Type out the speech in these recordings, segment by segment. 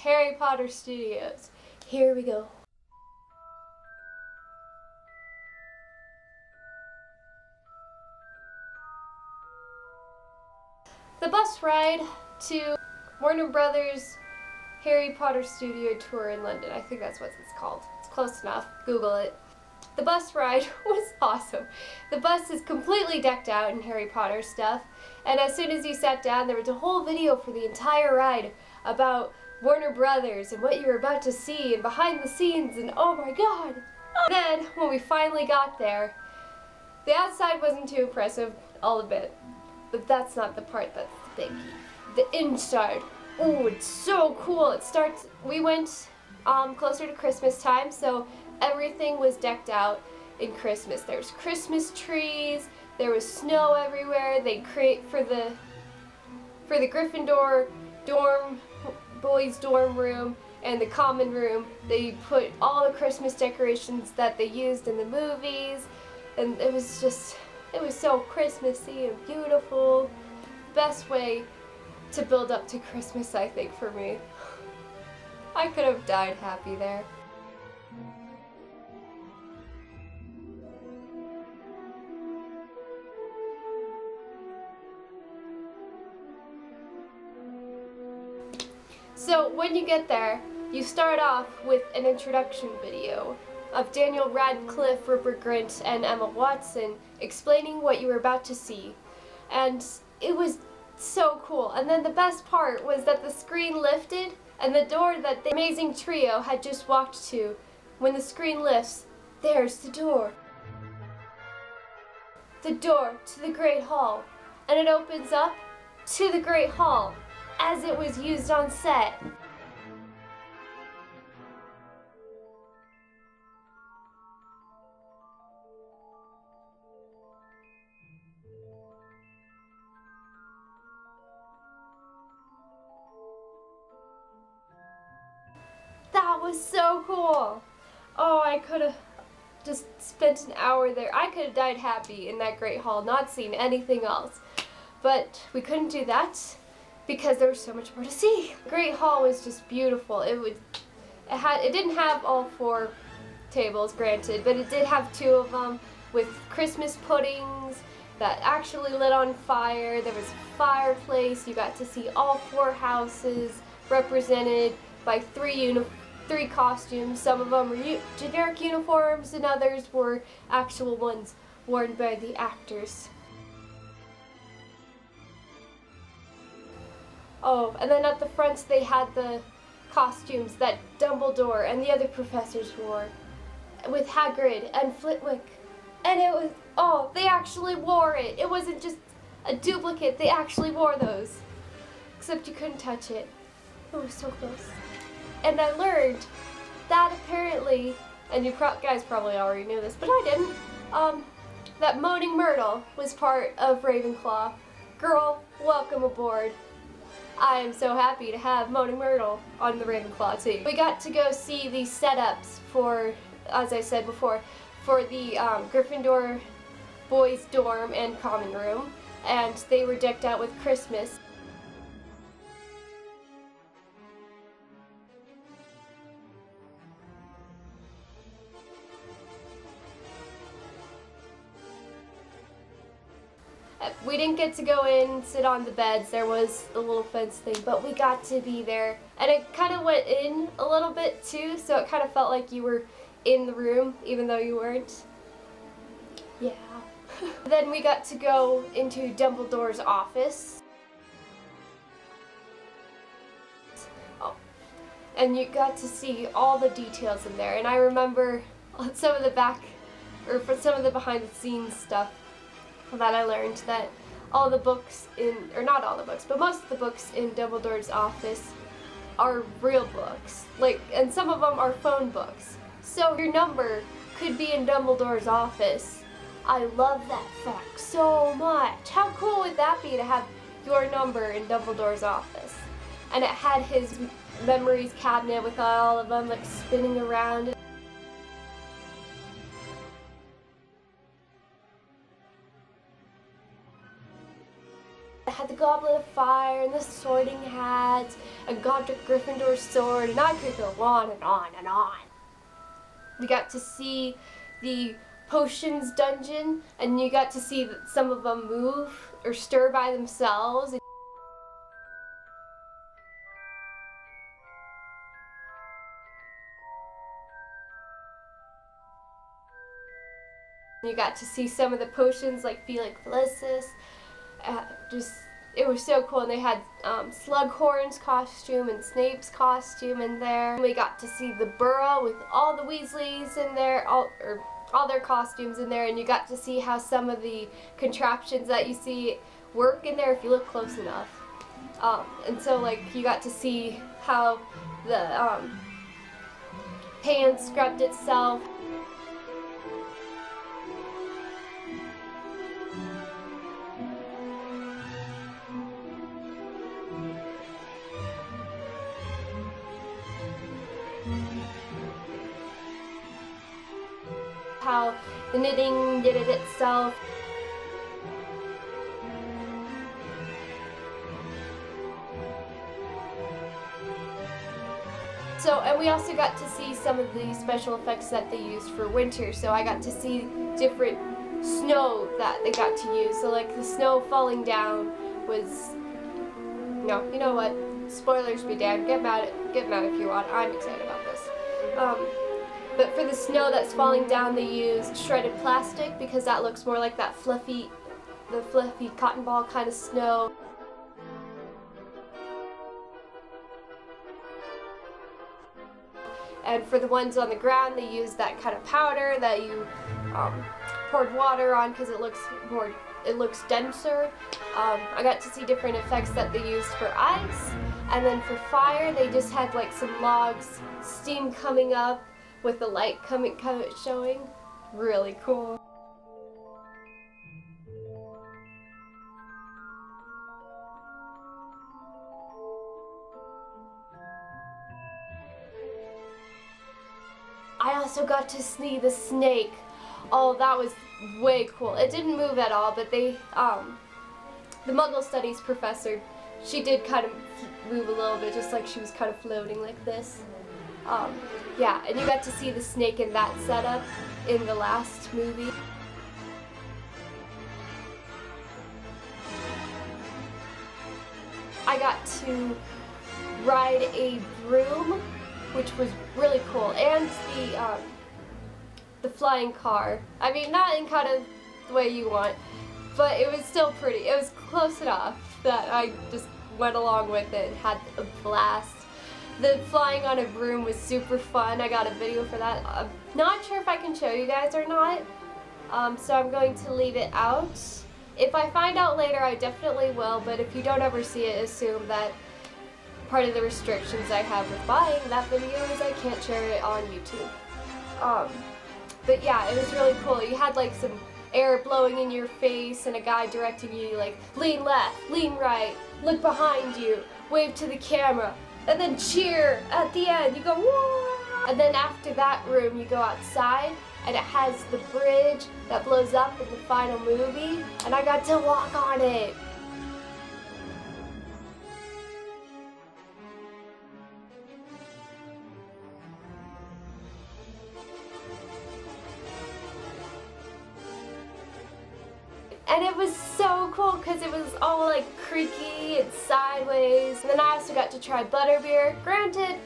Harry Potter Studios. Here we go. The bus ride to Warner Brothers Harry Potter Studio Tour in London. I think that's what it's called. It's close enough. Google it. The bus ride was awesome. The bus is completely decked out in Harry Potter stuff, and as soon as you sat down, there was a whole video for the entire ride about Warner Brothers and what you were about to see and behind the scenes, and oh my god! Then, when we finally got there, the outside wasn't too impressive, I'll admit. But that's not the part that's the biggie. The inside. Oh, it's so cool. It starts, we went closer to Christmas time, so everything was decked out in Christmas. There was Christmas trees, there was snow everywhere. They create for the Gryffindor boys dorm room and the common room, they put all the Christmas decorations that they used in the movies, and it was so Christmassy and beautiful. Best way to build up to Christmas, I think, for me. I could have died happy there. So when you get there, you start off with an introduction video of Daniel Radcliffe, Rupert Grint, and Emma Watson explaining what you were about to see. And it was so cool. And then the best part was that the screen lifted and the door that the amazing trio had just walked to, when the screen lifts, there's the door. The door to the Great Hall. And it opens up to the Great Hall as it was used on set. That was so cool. Oh, I could have just spent an hour there. I could have died happy in that Great Hall, not seen anything else. But we couldn't do that because there was so much more to see. The Great Hall was just beautiful. It didn't have all 4 tables, granted, but it did have 2 of them with Christmas puddings that actually lit on fire. There was a fireplace. You got to see all 4 houses represented by 3 costumes. Some of them were generic uniforms and others were actual ones worn by the actors. Oh, and then at the front they had the costumes that Dumbledore and the other professors wore with Hagrid and Flitwick. And it was, oh, they actually wore it. It wasn't just a duplicate, they actually wore those. Except you couldn't touch it. It was so close. And I learned that apparently, and you guys probably already knew this, but I didn't, that Moaning Myrtle was part of Ravenclaw. Girl, welcome aboard. I am so happy to have Moaning Myrtle on the Ravenclaw team. We got to go see the setups for, as I said before, for the Gryffindor boys dorm and common room, and they were decked out with Christmas. We didn't get to go in and sit on the beds. There was a little fence thing, but we got to be there. And it kind of went in a little bit too, so it kind of felt like you were in the room, even though you weren't. Yeah. Then we got to go into Dumbledore's office. Oh. And you got to see all the details in there. And I remember some of the behind the scenes stuff that I learned, that all the books or not all the books, but most of the books in Dumbledore's office are real books. And some of them are phone books. So your number could be in Dumbledore's office. I love that fact so much. How cool would that be to have your number in Dumbledore's office? And it had his memories cabinet with all of them spinning around. It had the Goblet of Fire and the Sorting Hats and Godric Gryffindor's sword, and I could go on and on and on. We got to see the potions dungeon, and you got to see that some of them move or stir by themselves. You got to see some of the potions like Felix Felicis. It was so cool, and they had Slughorn's costume and Snape's costume in there. And we got to see the Burrow with all the Weasleys in there, all their costumes in there, and you got to see how some of the contraptions that you see work in there if you look close enough. And so like you got to see how the pan scrubbed itself. How the knitting did it itself. So, and we also got to see some of the special effects that they used for winter. So I got to see different snow that they got to use. So like the snow falling down was, no, you know what? Spoilers be damned. Get mad if you want. I'm excited about this. But for the snow that's falling down, they used shredded plastic because that looks more like that fluffy cotton ball kind of snow. And for the ones on the ground, they used that kind of powder that you poured water on because it looks denser. I got to see different effects that they used for ice, and then for fire, they just had like some logs, steam coming up with the light showing. Really cool. I also got to see the snake. Oh, that was way cool. It didn't move at all, but they, the Muggle Studies professor, she did kind of move a little bit, just like she was kind of floating like this. Yeah, and you got to see the snake in that setup in the last movie. I got to ride a broom, which was really cool, and the flying car. I mean, not in kind of the way you want, but it was still pretty. It was close enough that I just went along with it and had a blast. The flying on a broom was super fun. I got a video for that. I'm not sure if I can show you guys or not, so I'm going to leave it out. If I find out later, I definitely will, but if you don't ever see it, assume that part of the restrictions I have with buying that video is I can't share it on YouTube. But yeah, it was really cool. You had like some air blowing in your face and a guy directing you like, lean left, lean right, look behind you, wave to the camera, and then cheer at the end. You go, whoa! And then after that room, you go outside, and it has the bridge that blows up in the final movie, and I got to walk on it. And it was so cool because it was all like creaky and sideways. And then I also got to try butterbeer. Granted,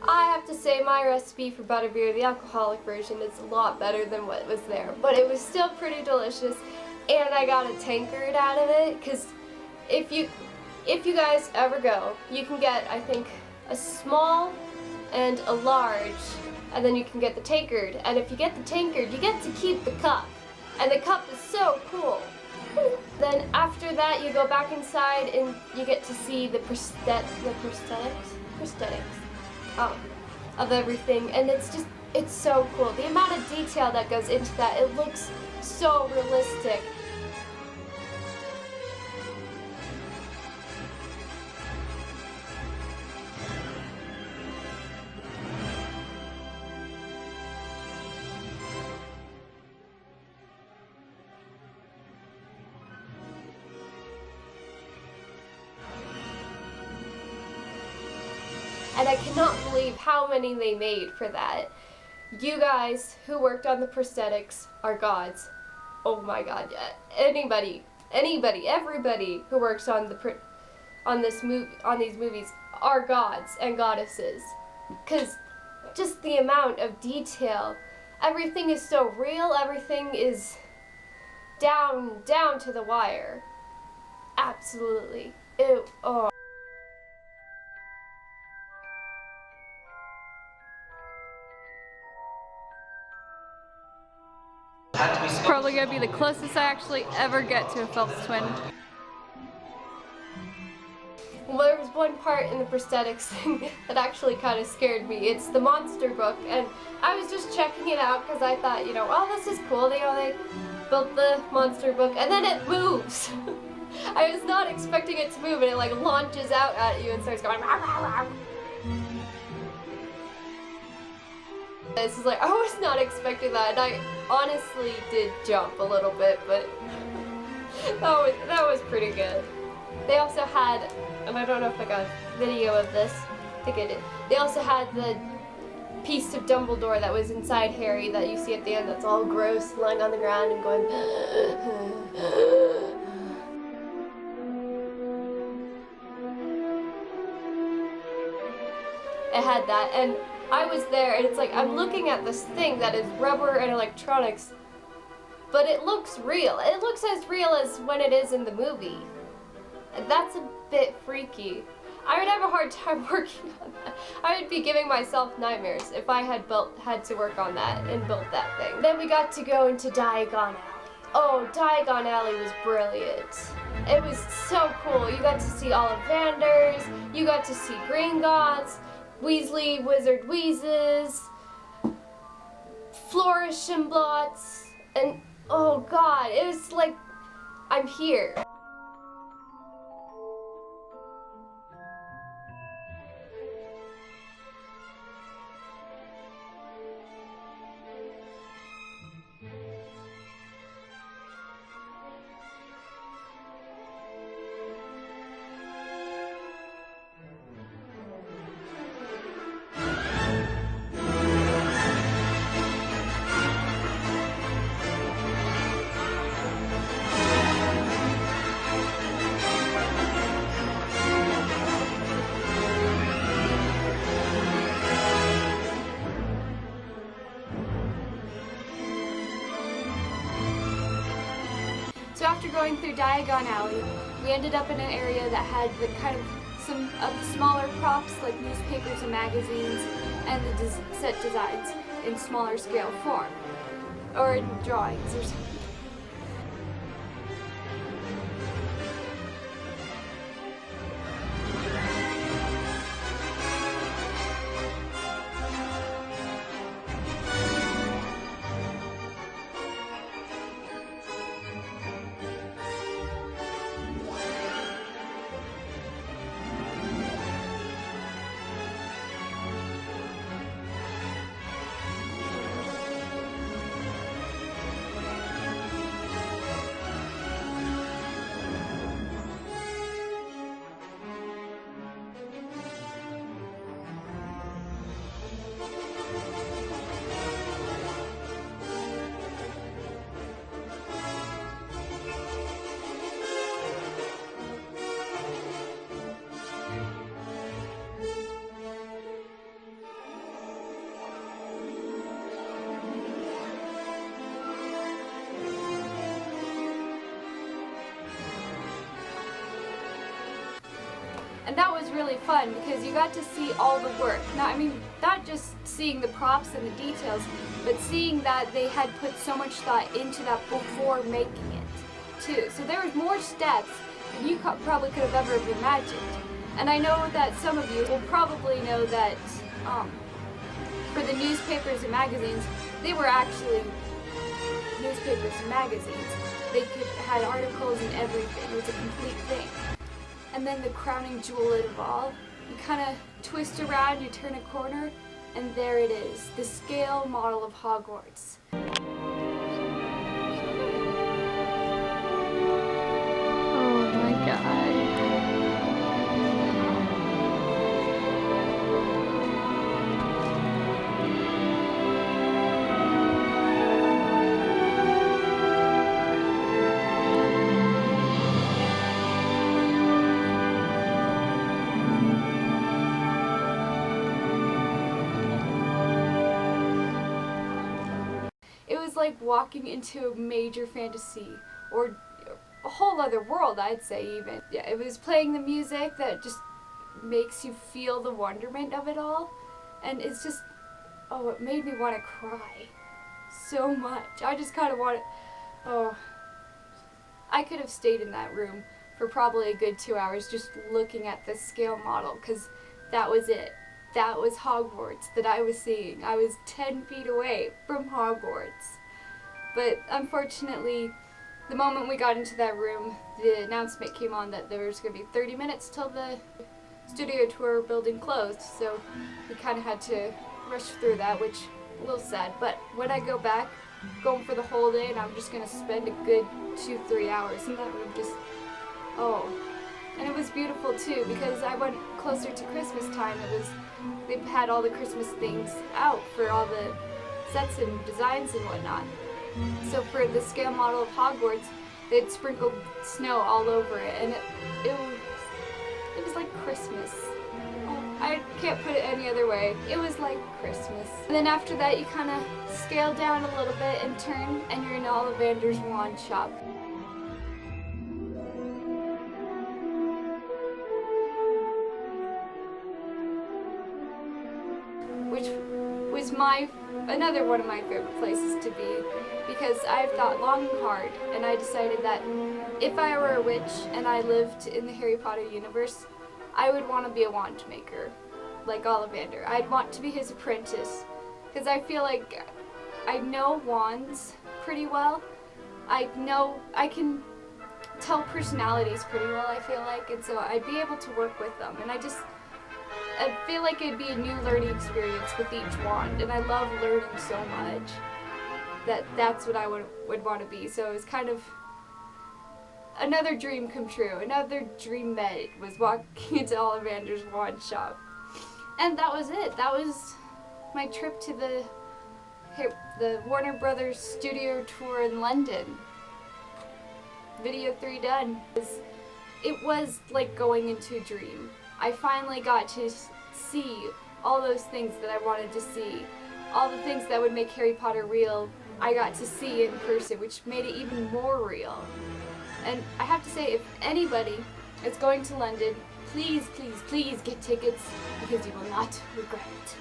I have to say my recipe for butterbeer, the alcoholic version, is a lot better than what was there. But it was still pretty delicious, and I got a tankard out of it because if you guys ever go, you can get, I think, a small and a large, and then you can get the tankard. And if you get the tankard, you get to keep the cup. And the cup is so cool. Then after that, you go back inside and you get to see the prosthetics of everything, and it's so cool. The amount of detail that goes into that, it looks so realistic. and I cannot believe how many they made for that. You guys who worked on the prosthetics are gods. Oh my god, yeah. Anybody, everybody who works on these movies are gods and goddesses. 'Cause just the amount of detail, everything is so real, everything is down to the wire. Absolutely. Oh. Probably gonna be the closest I actually ever get to a Phelps twin. Well, there was one part in the prosthetics thing that actually kind of scared me. It's the monster book, and I was just checking it out because I thought, oh, this is cool. They built the monster book, and then it moves. I was not expecting it to move, and it like launches out at you and starts going. Rah, rah, rah. This is like, I was not expecting that, and I honestly did jump a little bit, but that was pretty good. They also had, and I don't know if I got a video of this, I think I did. They also had the piece of Dumbledore that was inside Harry that you see at the end that's all gross, lying on the ground and going. It had that, and I was there, and it's like, I'm looking at this thing that is rubber and electronics, but it looks real. It looks as real as when it is in the movie. And that's a bit freaky. I would have a hard time working on that. I would be giving myself nightmares if I had to work on that and built that thing. Then we got to go into Diagon Alley. Oh, Diagon Alley was brilliant. It was so cool. You got to see Ollivanders, you got to see Gringotts, Weasley Wizard Wheezes, Flourish and Blots, and oh god, it was like, I'm here. So after going through Diagon Alley, we ended up in an area that had the kind of some of the smaller props like newspapers and magazines and the set designs in smaller scale form, or in drawings or something. And that was really fun because you got to see all the work. Now, I mean, not just seeing the props and the details, but seeing that they had put so much thought into that before making it, too. So there was more steps than you probably could have ever imagined. And I know that some of you will probably know that for the newspapers and magazines, they were actually newspapers and magazines. They had articles and everything. It was a complete thing. And then the crowning jewel of all, you kind of twist around, you turn a corner, and there it is, the scale model of Hogwarts. Oh my god. like walking into a major fantasy, or a whole other world, I'd say even. Yeah, it was playing the music that just makes you feel the wonderment of it all. And it's just, oh, it made me want to cry so much. I just kind of wanted, oh, I could have stayed in that room for probably a good 2 hours just looking at the scale model, because that was it. That was Hogwarts that I was seeing. I was 10 feet away from Hogwarts. But unfortunately, the moment we got into that room, the announcement came on that there was going to be 30 minutes till the studio tour building closed, so we kind of had to rush through that, which a little sad. But when I go back, going for the whole day, and I'm just going to spend a good 2-3 hours in that room, just, oh. And it was beautiful too, because I went closer to Christmas time. They had all the Christmas things out for all the sets and designs and whatnot. So for the scale model of Hogwarts, they'd sprinkled snow all over it, and it was like Christmas. I can't put it any other way. It was like Christmas. And then after that, you kind of scale down a little bit and turn, and you're in Ollivander's wand shop. Which was another one of my favorite places to be, because I've thought long and hard, and I decided that if I were a witch and I lived in the Harry Potter universe, I would want to be a wand maker, like Ollivander. I'd want to be his apprentice, because I feel like I know wands pretty well. I can tell personalities pretty well, I feel like, and so I'd be able to work with them, and I feel like it'd be a new learning experience with each wand, and I love learning so much that that's what I would want to be. So it was kind of another dream come true. Another dream met was walking into Ollivander's wand shop. And that was it. That was my trip to the Warner Brothers studio tour in London. Video 3 done. It was like going into a dream. I finally got to see all those things that I wanted to see. All the things that would make Harry Potter real, I got to see in person, which made it even more real. And I have to say, if anybody is going to London, please, please, please get tickets, because you will not regret it.